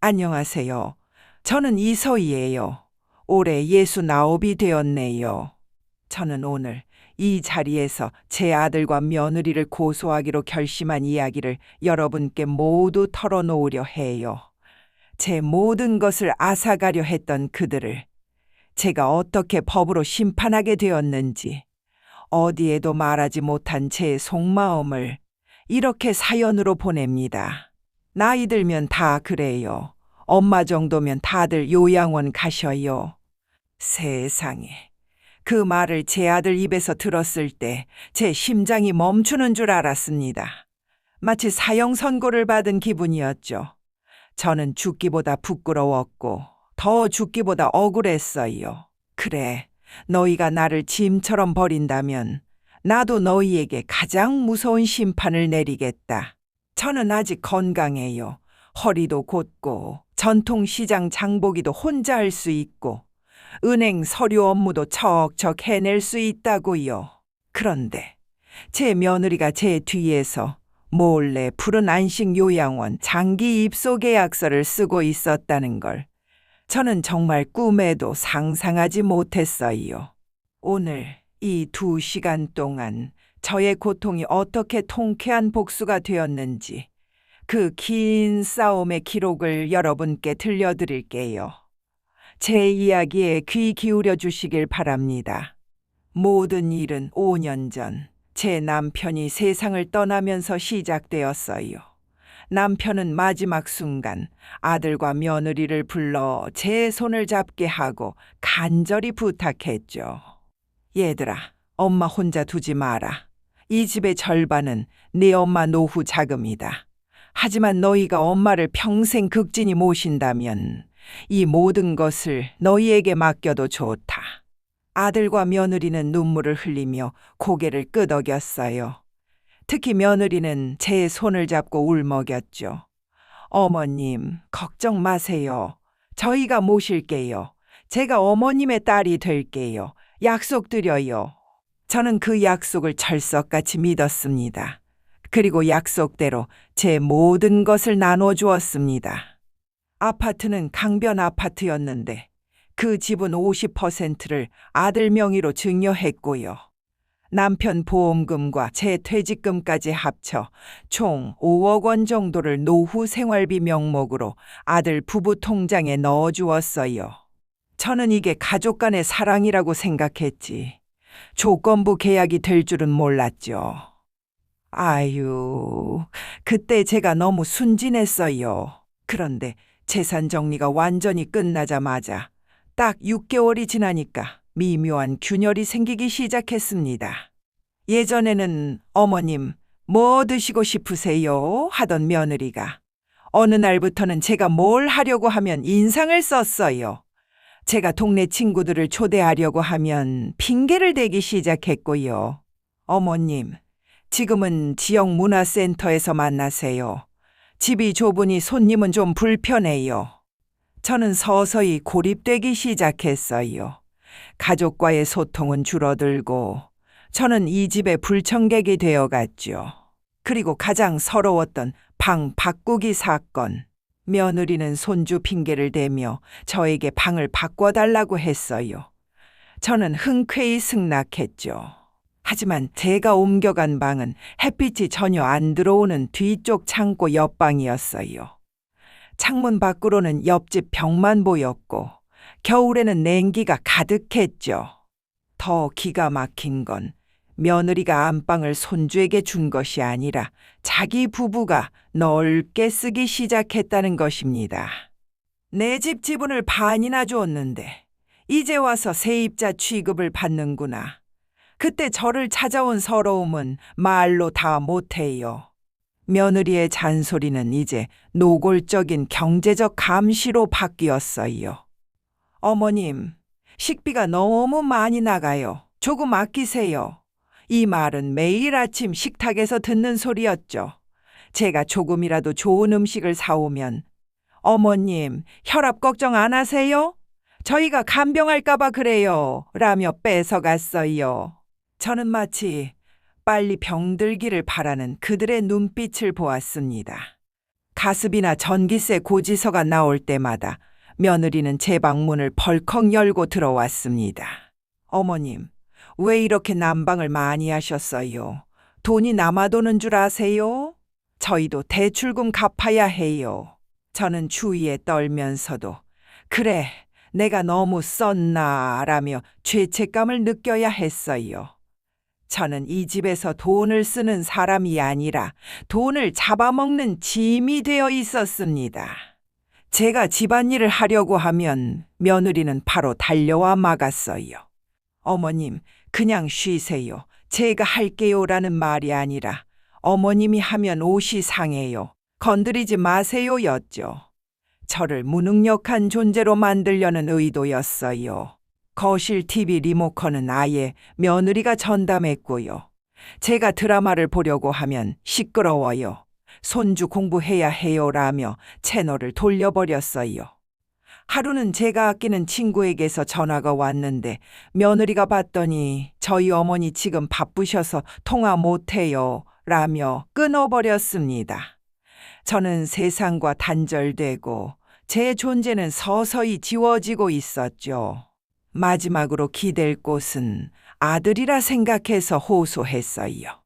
안녕하세요. 저는 이서희예요. 올해 69이 되었네요. 저는 오늘 이 자리에서 제 아들과 며느리를 고소하기로 결심한 이야기를 여러분께 모두 털어놓으려 해요. 제 모든 것을 앗아가려 했던 그들을 제가 어떻게 법으로 심판하게 되었는지, 어디에도 말하지 못한 제 속마음을 이렇게 사연으로 보냅니다. 나이 들면 다 그래요. 엄마 정도면 다들 요양원 가셔요. 세상에. 그 말을 제 아들 입에서 들었을 때 제 심장이 멈추는 줄 알았습니다. 마치 사형 선고를 받은 기분이었죠. 저는 죽기보다 부끄러웠고 더 죽기보다 억울했어요. 그래, 너희가 나를 짐처럼 버린다면 나도 너희에게 가장 무서운 심판을 내리겠다. 저는 아직 건강해요. 허리도 곧고 전통시장 장보기도 혼자 할 수 있고 은행 서류 업무도 척척 해낼 수 있다고요. 그런데 제 며느리가 제 뒤에서 몰래 푸른 안식 요양원 장기 입소 계약서를 쓰고 있었다는 걸 저는 정말 꿈에도 상상하지 못했어요. 오늘 이 2시간 동안 저의 고통이 어떻게 통쾌한 복수가 되었는지 그 긴 싸움의 기록을 여러분께 들려드릴게요. 제 이야기에 귀 기울여 주시길 바랍니다. 모든 일은 5년 전 제 남편이 세상을 떠나면서 시작되었어요. 남편은 마지막 순간 아들과 며느리를 불러 제 손을 잡게 하고 간절히 부탁했죠. 얘들아, 엄마 혼자 두지 마라. 이 집의 절반은 네 엄마 노후 자금이다. 하지만 너희가 엄마를 평생 극진히 모신다면 이 모든 것을 너희에게 맡겨도 좋다. 아들과 며느리는 눈물을 흘리며 고개를 끄덕였어요. 특히 며느리는 제 손을 잡고 울먹였죠. 어머님, 걱정 마세요. 저희가 모실게요. 제가 어머님의 딸이 될게요. 약속드려요. 저는 그 약속을 철석같이 믿었습니다. 그리고 약속대로 제 모든 것을 나눠주었습니다. 아파트는 강변 아파트였는데 그 지분 50%를 아들 명의로 증여했고요. 남편 보험금과 제 퇴직금까지 합쳐 총 5억 원 정도를 노후 생활비 명목으로 아들 부부 통장에 넣어주었어요. 저는 이게 가족 간의 사랑이라고 생각했지. 조건부 계약이 될 줄은 몰랐죠. 아유, 그때 제가 너무 순진했어요. 그런데 재산 정리가 완전히 끝나자마자 딱 6개월이 지나니까 미묘한 균열이 생기기 시작했습니다. 예전에는 어머님, 뭐 드시고 싶으세요? 하던 며느리가 어느 날부터는 제가 뭘 하려고 하면 인상을 썼어요. 제가 동네 친구들을 초대하려고 하면 핑계를 대기 시작했고요. 어머님, 지금은 지역 문화센터에서 만나세요. 집이 좁으니 손님은 좀 불편해요. 저는 서서히 고립되기 시작했어요. 가족과의 소통은 줄어들고 저는 이 집의 불청객이 되어갔죠. 그리고 가장 서러웠던 방 바꾸기 사건. 며느리는 손주 핑계를 대며 저에게 방을 바꿔달라고 했어요. 저는 흔쾌히 승낙했죠. 하지만 제가 옮겨간 방은 햇빛이 전혀 안 들어오는 뒤쪽 창고 옆방이었어요. 창문 밖으로는 옆집 벽만 보였고 겨울에는 냉기가 가득했죠. 더 기가 막힌 건 며느리가 안방을 손주에게 준 것이 아니라 자기 부부가 넓게 쓰기 시작했다는 것입니다. 내 집 지분을 반이나 줬는데 이제 와서 세입자 취급을 받는구나. 그때 저를 찾아온 서러움은 말로 다 못해요. 며느리의 잔소리는 이제 노골적인 경제적 감시로 바뀌었어요. 어머님, 식비가 너무 많이 나가요. 조금 아끼세요. 이 말은 매일 아침 식탁에서 듣는 소리였죠. 제가 조금이라도 좋은 음식을 사오면 어머님, 혈압 걱정 안 하세요? 저희가 간병할까봐 그래요. 라며 뺏어갔어요. 저는 마치 빨리 병들기를 바라는 그들의 눈빛을 보았습니다. 가습이나 전기세 고지서가 나올 때마다 며느리는 제 방문을 벌컥 열고 들어왔습니다. 어머님, 왜 이렇게 난방을 많이 하셨어요? 돈이 남아도는 줄 아세요? 저희도 대출금 갚아야 해요. 저는 주위에 떨면서도 그래, 내가 너무 썼나 라며 죄책감을 느껴야 했어요. 저는 이 집에서 돈을 쓰는 사람이 아니라 돈을 잡아먹는 짐이 되어 있었습니다. 제가 집안일을 하려고 하면 며느리는 바로 달려와 막았어요. 어머님, 그냥 쉬세요. 제가 할게요라는 말이 아니라 어머님이 하면 옷이 상해요. 건드리지 마세요였죠. 저를 무능력한 존재로 만들려는 의도였어요. 거실 TV 리모컨은 아예 며느리가 전담했고요. 제가 드라마를 보려고 하면 시끄러워요. 손주 공부해야 해요라며 채널을 돌려버렸어요. 하루는 제가 아끼는 친구에게서 전화가 왔는데 며느리가 받더니 저희 어머니 지금 바쁘셔서 통화 못해요 라며 끊어버렸습니다. 저는 세상과 단절되고 제 존재는 서서히 지워지고 있었죠. 마지막으로 기댈 곳은 아들이라 생각해서 호소했어요.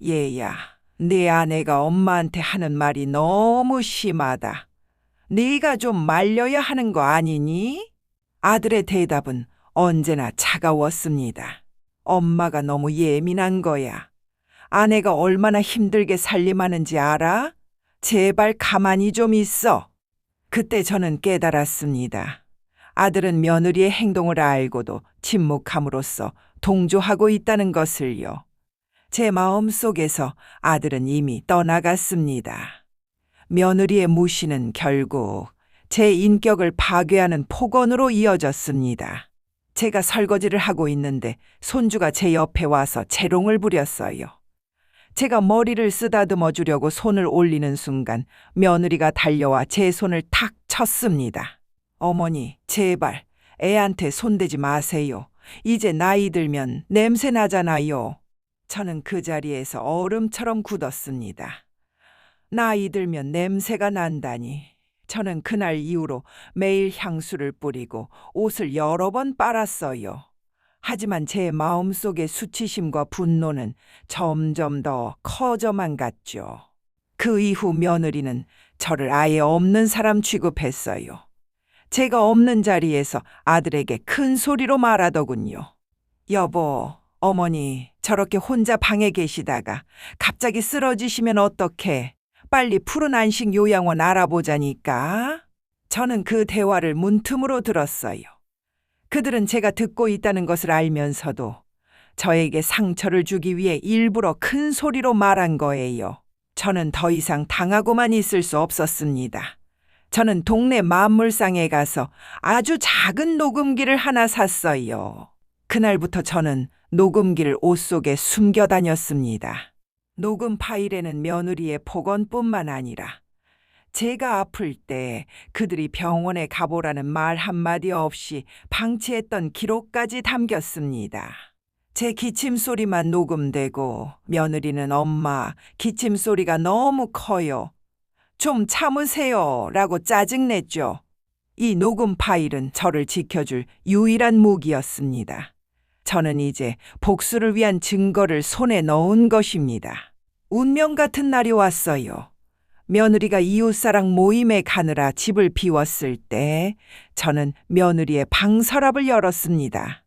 얘야, 네 아내가 엄마한테 하는 말이 너무 심하다. 네가 좀 말려야 하는 거 아니니? 아들의 대답은 언제나 차가웠습니다. 엄마가 너무 예민한 거야. 아내가 얼마나 힘들게 살림하는지 알아? 제발 가만히 좀 있어. 그때 저는 깨달았습니다. 아들은 며느리의 행동을 알고도 침묵함으로써 동조하고 있다는 것을요. 제 마음속에서 아들은 이미 떠나갔습니다. 며느리의 무시는 결국 제 인격을 파괴하는 폭언으로 이어졌습니다. 제가 설거지를 하고 있는데 손주가 제 옆에 와서 재롱을 부렸어요. 제가 머리를 쓰다듬어 주려고 손을 올리는 순간 며느리가 달려와 제 손을 탁 쳤습니다. 어머니, 제발 애한테 손대지 마세요. 이제 나이 들면 냄새 나잖아요. 저는 그 자리에서 얼음처럼 굳었습니다. 나이 들면 냄새가 난다니. 저는 그날 이후로 매일 향수를 뿌리고 옷을 여러 번 빨았어요. 하지만 제 마음속의 수치심과 분노는 점점 더 커져만 갔죠. 그 이후 며느리는 저를 아예 없는 사람 취급했어요. 제가 없는 자리에서 아들에게 큰 소리로 말하더군요. 여보, 어머니 저렇게 혼자 방에 계시다가 갑자기 쓰러지시면 어떡해? 빨리 푸른 안식 요양원 알아보자니까. 저는 그 대화를 문틈으로 들었어요. 그들은 제가 듣고 있다는 것을 알면서도 저에게 상처를 주기 위해 일부러 큰 소리로 말한 거예요. 저는 더 이상 당하고만 있을 수 없었습니다. 저는 동네 만물상에 가서 아주 작은 녹음기를 하나 샀어요. 그날부터 저는 녹음기를 옷 속에 숨겨 다녔습니다. 녹음 파일에는 며느리의 폭언뿐만 아니라 제가 아플 때 그들이 병원에 가보라는 말 한마디 없이 방치했던 기록까지 담겼습니다. 제 기침 소리만 녹음되고 며느리는 엄마, 기침 소리가 너무 커요. 좀 참으세요 라고 짜증냈죠. 이 녹음 파일은 저를 지켜줄 유일한 무기였습니다. 저는 이제 복수를 위한 증거를 손에 넣은 것입니다. 운명 같은 날이 왔어요. 며느리가 이웃사랑 모임에 가느라 집을 비웠을 때 저는 며느리의 방 서랍을 열었습니다.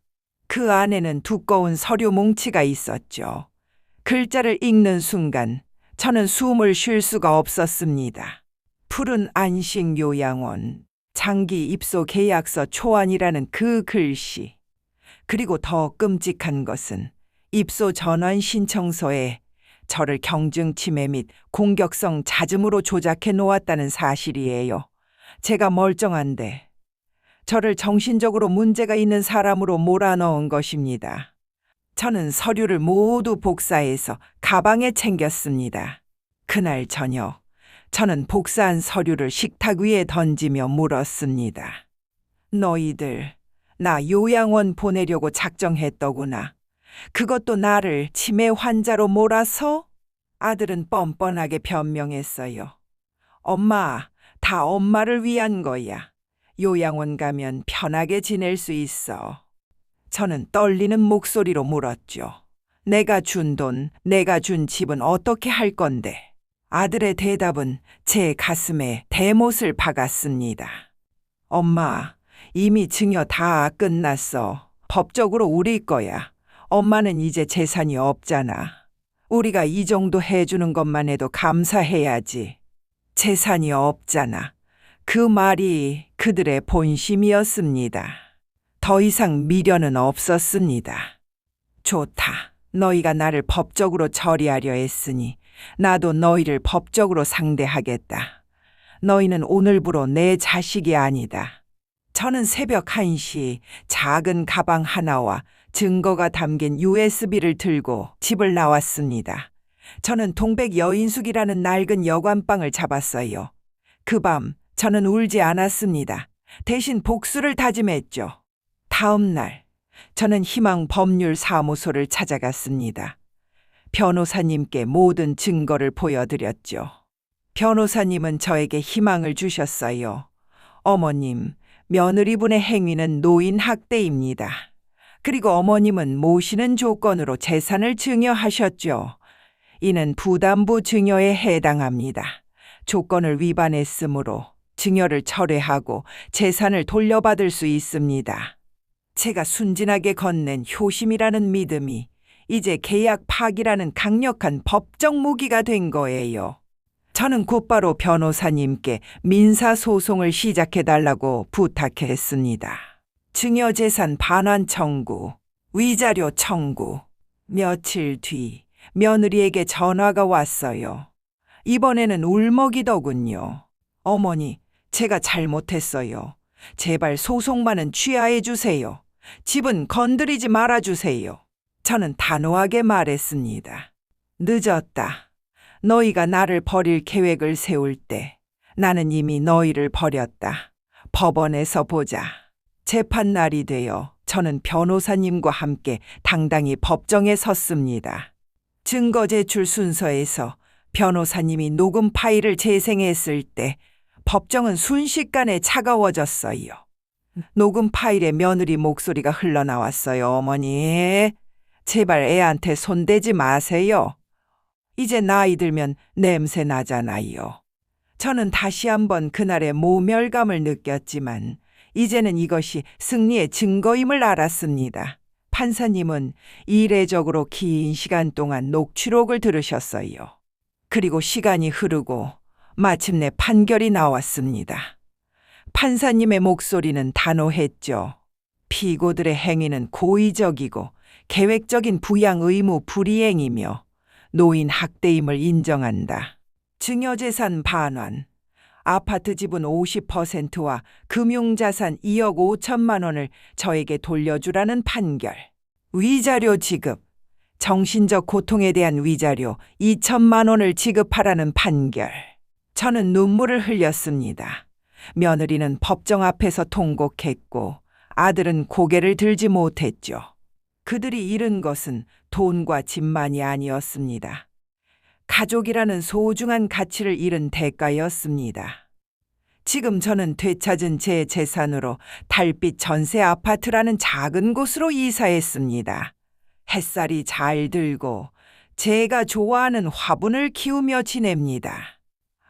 그 안에는 두꺼운 서류 뭉치가 있었죠. 글자를 읽는 순간 저는 숨을 쉴 수가 없었습니다. 푸른 안식 요양원, 장기 입소 계약서 초안이라는 그 글씨. 그리고 더 끔찍한 것은 입소 전원 신청서에 저를 경증 침해 및 공격성 자즘으로 조작해 놓았다는 사실이에요. 제가 멀쩡한데 저를 정신적으로 문제가 있는 사람으로 몰아넣은 것입니다. 저는 서류를 모두 복사해서 가방에 챙겼습니다. 그날 저녁, 저는 복사한 서류를 식탁 위에 던지며 물었습니다. 너희들, 나 요양원 보내려고 작정했더구나. 그것도 나를 치매 환자로 몰아서? 아들은 뻔뻔하게 변명했어요. 엄마, 다 엄마를 위한 거야. 요양원 가면 편하게 지낼 수 있어. 저는 떨리는 목소리로 물었죠. 내가 준 돈, 내가 준 집은 어떻게 할 건데? 아들의 대답은 제 가슴에 대못을 박았습니다. 엄마, 이미 증여 다 끝났어. 법적으로 우리 거야. 엄마는 이제 재산이 없잖아. 우리가 이 정도 해주는 것만 해도 감사해야지. 재산이 없잖아. 그 말이 그들의 본심이었습니다. 더 이상 미련은 없었습니다. 좋다. 너희가 나를 법적으로 처리하려 했으니 나도 너희를 법적으로 상대하겠다. 너희는 오늘부로 내 자식이 아니다. 저는 새벽 1시 작은 가방 하나와 증거가 담긴 USB를 들고 집을 나왔습니다. 저는 동백 여인숙이라는 낡은 여관방을 잡았어요. 그 밤 저는 울지 않았습니다. 대신 복수를 다짐했죠. 다음 날 저는 희망법률사무소를 찾아갔습니다. 변호사님께 모든 증거를 보여드렸죠. 변호사님은 저에게 희망을 주셨어요. 어머님, 며느리분의 행위는 노인학대입니다. 그리고 어머님은 모시는 조건으로 재산을 증여하셨죠. 이는 부담부 증여에 해당합니다. 조건을 위반했으므로 증여를 철회하고 재산을 돌려받을 수 있습니다. 제가 순진하게 건넨 효심이라는 믿음이 이제 계약 파기라는 강력한 법적 무기가 된 거예요. 저는 곧바로 변호사님께 민사소송을 시작해달라고 부탁했습니다. 증여재산 반환 청구, 위자료 청구. 며칠 뒤 며느리에게 전화가 왔어요. 이번에는 울먹이더군요. 어머니, 제가 잘못했어요. 제발 소송만은 취하해 주세요. 집은 건드리지 말아주세요. 저는 단호하게 말했습니다. 늦었다. 너희가 나를 버릴 계획을 세울 때 나는 이미 너희를 버렸다. 법원에서 보자. 재판날이 되어 저는 변호사님과 함께 당당히 법정에 섰습니다. 증거 제출 순서에서 변호사님이 녹음 파일을 재생했을 때 법정은 순식간에 차가워졌어요. 녹음 파일에 며느리 목소리가 흘러나왔어요. 어머니, 제발 애한테 손대지 마세요. 이제 나이 들면 냄새 나잖아요. 저는 다시 한번 그날의 모멸감을 느꼈지만 이제는 이것이 승리의 증거임을 알았습니다. 판사님은 이례적으로 긴 시간 동안 녹취록을 들으셨어요. 그리고 시간이 흐르고 마침내 판결이 나왔습니다. 판사님의 목소리는 단호했죠. 피고들의 행위는 고의적이고 계획적인 부양 의무 불이행이며 노인 학대임을 인정한다. 증여재산 반환, 아파트 지분 50%와 금융자산 2억 5천만 원을 저에게 돌려주라는 판결. 위자료 지급, 정신적 고통에 대한 위자료 2천만 원을 지급하라는 판결. 저는 눈물을 흘렸습니다. 며느리는 법정 앞에서 통곡했고 아들은 고개를 들지 못했죠. 그들이 잃은 것은 돈과 집만이 아니었습니다. 가족이라는 소중한 가치를 잃은 대가였습니다. 지금 저는 되찾은 제 재산으로 달빛 전세 아파트라는 작은 곳으로 이사했습니다. 햇살이 잘 들고 제가 좋아하는 화분을 키우며 지냅니다.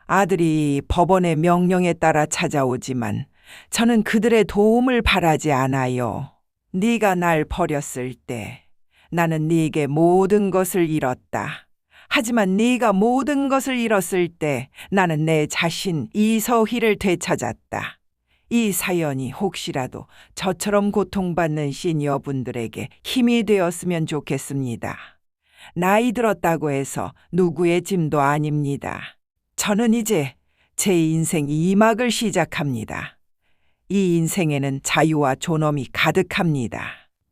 아들이 법원의 명령에 따라 찾아오지만 저는 그들의 도움을 바라지 않아요. 네가 날 버렸을 때 나는 네게 모든 것을 잃었다. 하지만 네가 모든 것을 잃었을 때 나는 내 자신 이서희를 되찾았다. 이 사연이 혹시라도 저처럼 고통받는 시니어분들에게 힘이 되었으면 좋겠습니다. 나이 들었다고 해서 누구의 짐도 아닙니다. 저는 이제 제 인생 2막을 시작합니다. 이 인생에는 자유와 존엄이 가득합니다.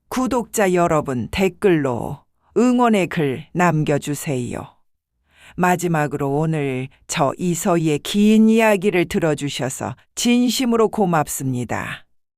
구독자 여러분, 댓글로 응원의 글 남겨주세요. 마지막으로 오늘 저 이서희의 긴 이야기를 들어주셔서 진심으로 고맙습니다.